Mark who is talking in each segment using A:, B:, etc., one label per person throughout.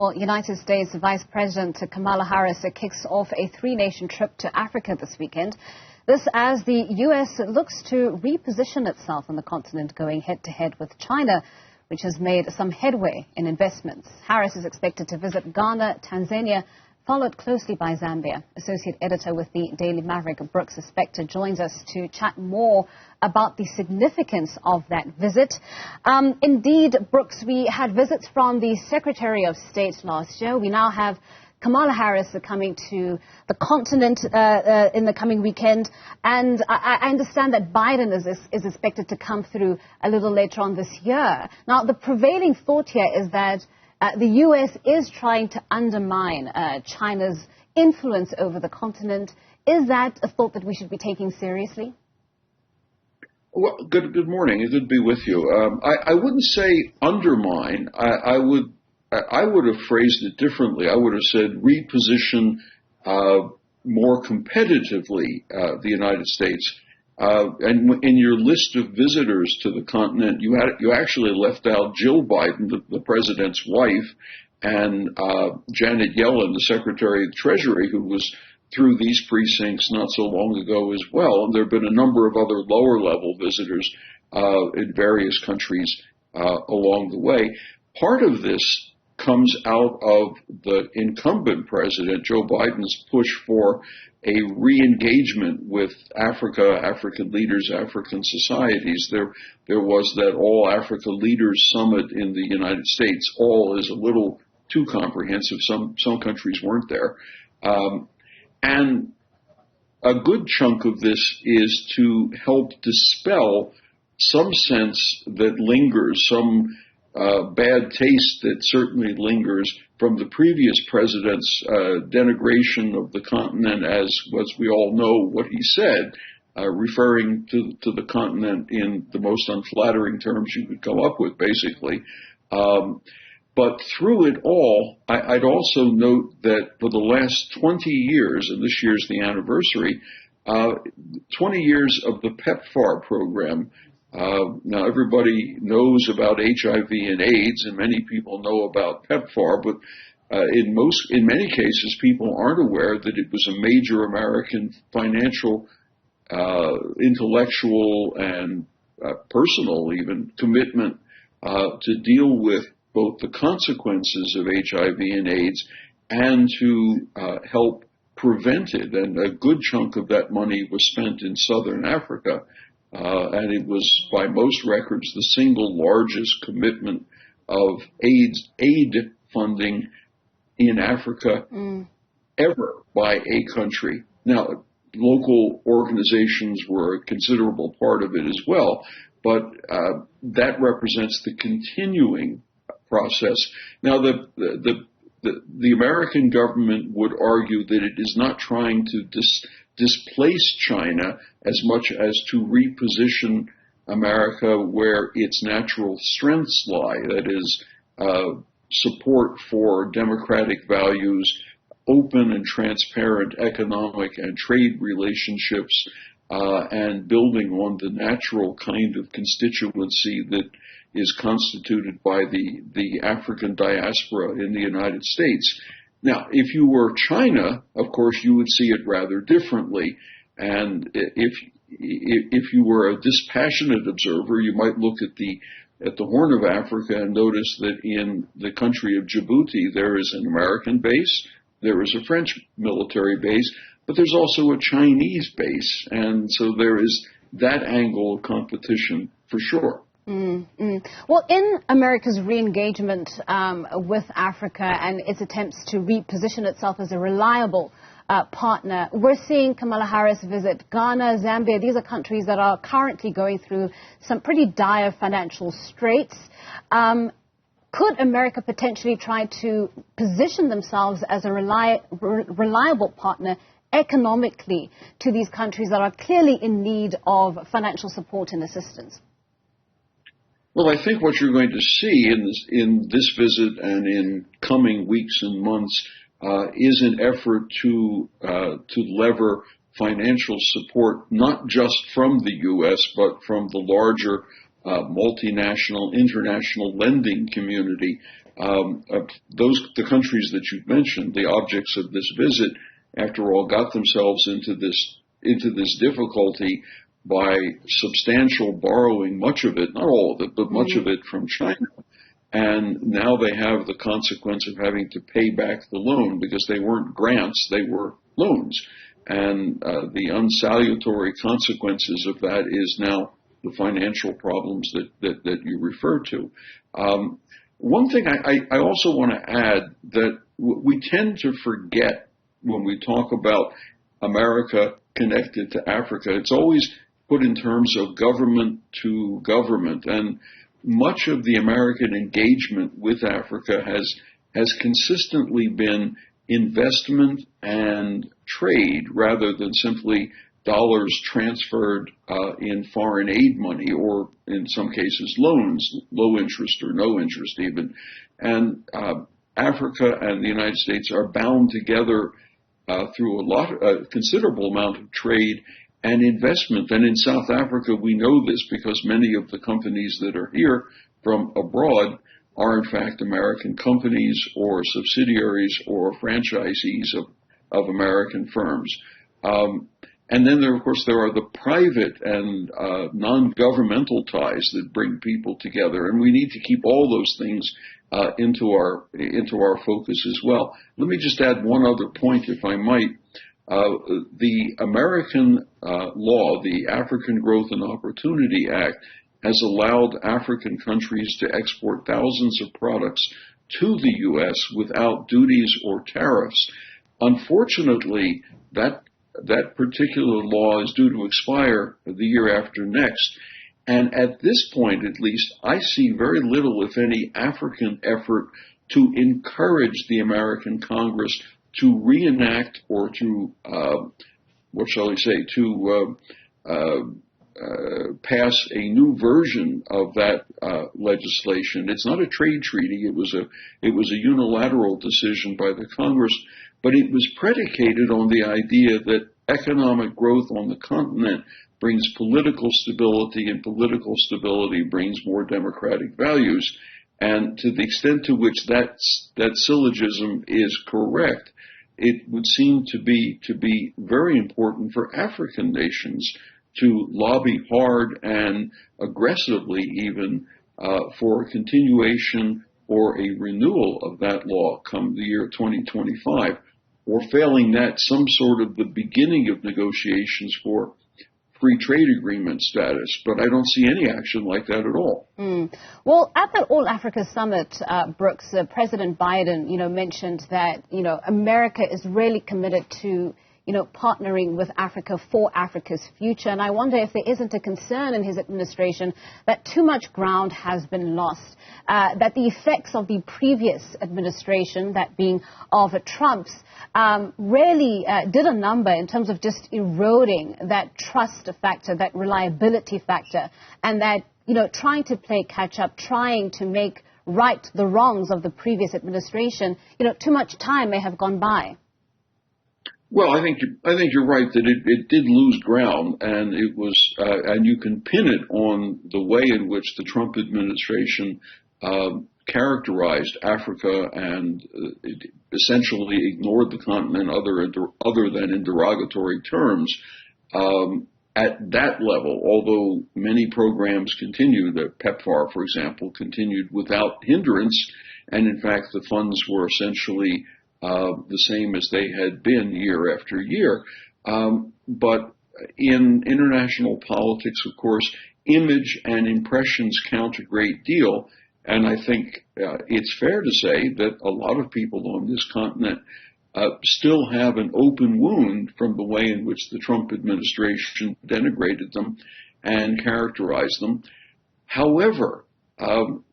A: Well, United States Vice President Kamala Harris kicks off a three-nation trip to Africa this weekend. This as the U.S. looks to reposition itself on the continent, going head-to-head with China, which has made some headway in investments. Harris is expected to visit Ghana, Tanzania, followed closely by Zambia. Associate editor with the Daily Maverick, Spector, joins us to chat more about the significance of that visit. Indeed, Brooks, we had visits from the Secretary of State last year. We now have Kamala Harris coming to the continent in the coming weekend. And I understand that Biden is expected to come through a little later on this year. Now, the prevailing thought here is that the U.S. is trying to undermine China's influence over the continent. Is that a thought that we should be taking seriously?
B: Well, good morning. It's good to be with you. I wouldn't say undermine. I would have phrased it differently. I would have said reposition more competitively the United States. And in your list of visitors to the continent, you actually left out Jill Biden, the president's wife, and Janet Yellen, the Secretary of the Treasury, who was through these precincts not so long ago as well. And there have been a number of other lower-level visitors in various countries along the way. Part of this comes out of the incumbent president, Joe Biden's push for a re-engagement with Africa, African leaders, African societies. There was that All Africa Leaders Summit in the United States. All is a little too comprehensive. Some countries weren't there. And a good chunk of this is to help dispel some sense that lingers, some bad taste that certainly lingers from the previous president's denigration of the continent, as we all know what he said, referring to the continent in the most unflattering terms you could come up with, basically. But through it all, I'd also note that for the last 20 years, and this year's the anniversary, 20 years of the PEPFAR program. Now, everybody knows about HIV and AIDS, and many people know about PEPFAR, but in many cases, people aren't aware that it was a major American financial, intellectual, and personal even commitment to deal with both the consequences of HIV and AIDS and to help prevent it. And a good chunk of that money was spent in southern Africa. And it was, by most records, the single largest commitment of aid funding in Africa ever by a country. Now, local organizations were a considerable part of it as well, but that represents the continuing process. Now, the American government would argue that it is not trying to displace China as much as to reposition America where its natural strengths lie, that is, support for democratic values, open and transparent economic and trade relationships, and building on the natural kind of constituency that is constituted by the African diaspora in the United States. Now, if you were China, of course, you would see it rather differently. And if you were a dispassionate observer, you might look at the Horn of Africa and notice that in the country of Djibouti, there is an American base, there is a French military base, but there's also a Chinese base. And so there is that angle of competition for sure.
A: Well, in America's re-engagement with Africa and its attempts to reposition itself as a reliable partner, we're seeing Kamala Harris visit Ghana, Zambia. These are countries that are currently going through some pretty dire financial straits. Could America potentially try to position themselves as a reliable partner economically to these countries that are clearly in need of financial support and assistance?
B: Well, I think what you're going to see in this visit and in coming weeks and months is an effort to lever financial support, not just from the U.S., but from the larger multinational, international lending community the countries that you've mentioned, the objects of this visit, after all, got themselves into this difficulty by substantial borrowing, much of it, not all of it, but much of it from China. And now they have the consequence of having to pay back the loan because they weren't grants, they were loans. And the unsalutary consequences of that is now the financial problems that you refer to. One thing I also want to add that we tend to forget when we talk about America connected to Africa. It's always put in terms of government to government, and much of the American engagement with Africa has consistently been investment and trade rather than simply dollars transferred in foreign aid money, or in some cases loans, low interest or no interest even. And Africa and the United States are bound together through a considerable amount of trade and investment. And in South Africa, we know this because many of the companies that are here from abroad are in fact American companies or subsidiaries or franchisees of American firms. And then there are the private and non-governmental ties that bring people together, and we need to keep all those things into our focus as well. Let me just add one other point, if I might. The American law, the African Growth and Opportunity Act, has allowed African countries to export thousands of products to the U.S. without duties or tariffs. Unfortunately, that particular law is due to expire the year after next. And at this point, at least, I see very little, if any, African effort to encourage the American Congress to reenact or to, pass a new version of that legislation. It's not a trade treaty. It was a unilateral decision by the Congress, but it was predicated on the idea that economic growth on the continent brings political stability, and political stability brings more democratic values. And to the extent to which that syllogism is correct, it would seem to be very important for African nations to lobby hard and aggressively even for a continuation or a renewal of that law come the year 2025, or failing that, some sort of the beginning of negotiations for free trade agreement status. But I don't see any action like that at all.
A: Well, at the All Africa Summit, Brooks, President Biden, mentioned that, America is really committed to partnering with Africa for Africa's future. And I wonder if there isn't a concern in his administration that too much ground has been lost, that the effects of the previous administration, that being of Trump's, really did a number in terms of just eroding that trust factor, that reliability factor, and that, trying to play catch up, trying to make right the wrongs of the previous administration, too much time may have gone by.
B: Well, I think you're right that it did lose ground, and it was, and you can pin it on the way in which the Trump administration characterized Africa and essentially ignored the continent other than in derogatory terms. At that level, although many programs continued, PEPFAR, for example, continued without hindrance, and in fact the funds were essentially the same as they had been year after year. But in international politics, of course, image and impressions count a great deal. And I think it's fair to say that a lot of people on this continent still have an open wound from the way in which the Trump administration denigrated them and characterized them. However,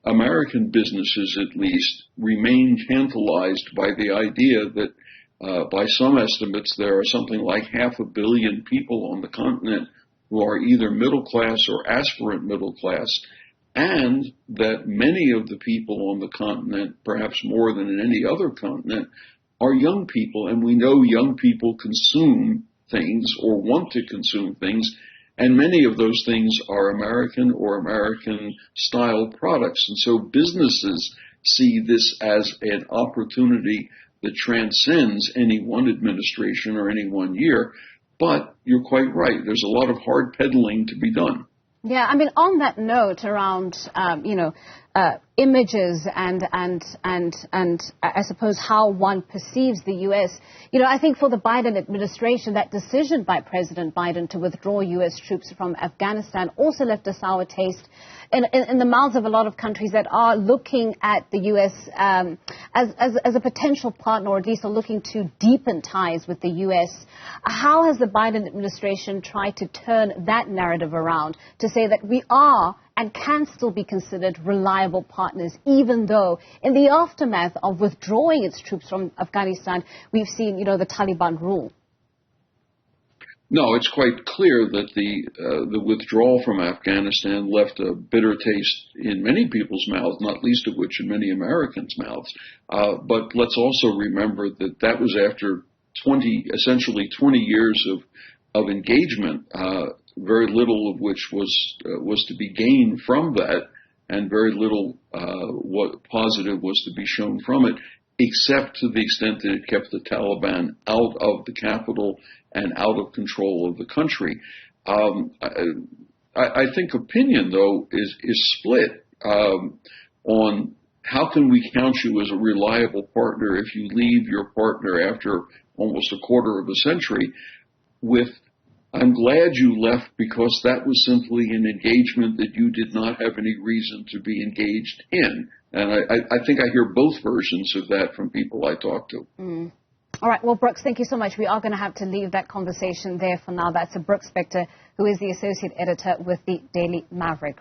B: American businesses, at least, remain tantalized by the idea that by some estimates there are something like 500 million people on the continent who are either middle class or aspirant middle class, and that many of the people on the continent, perhaps more than in any other continent, are young people. And we know young people consume things or want to consume things, and many of those things are American or American-style products. And so businesses see this as an opportunity that transcends any one administration or any one year. But you're quite right. There's a lot of hard peddling to be done.
A: Yeah, I mean, on that note around, images and I suppose how one perceives the U.S., I think for the Biden administration, that decision by President Biden to withdraw U.S. troops from Afghanistan also left a sour taste in the mouths of a lot of countries that are looking at the U.S. As a potential partner, or at least are looking to deepen ties with the U.S. How has the Biden administration tried to turn that narrative around to say that we are and can still be considered reliable partners, even though in the aftermath of withdrawing its troops from Afghanistan, we've seen, the Taliban rule?
B: No, it's quite clear that the withdrawal from Afghanistan left a bitter taste in many people's mouths, not least of which in many Americans' mouths. But let's also remember that was after essentially 20 years of engagement, very little of which was to be gained from that, and very little what positive was to be shown from it, except to the extent that it kept the Taliban out of the capital and out of control of the country. I think opinion, though, is split on how can we count you as a reliable partner if you leave your partner after almost a quarter of a century with, I'm glad you left because that was simply an engagement that you did not have any reason to be engaged in. And I think I hear both versions of that from people I talk to.
A: Mm. All right. Well, Brooks, thank you so much. We are going to have to leave that conversation there for now. That's Brooks Spector, who is the associate editor with the Daily Maverick.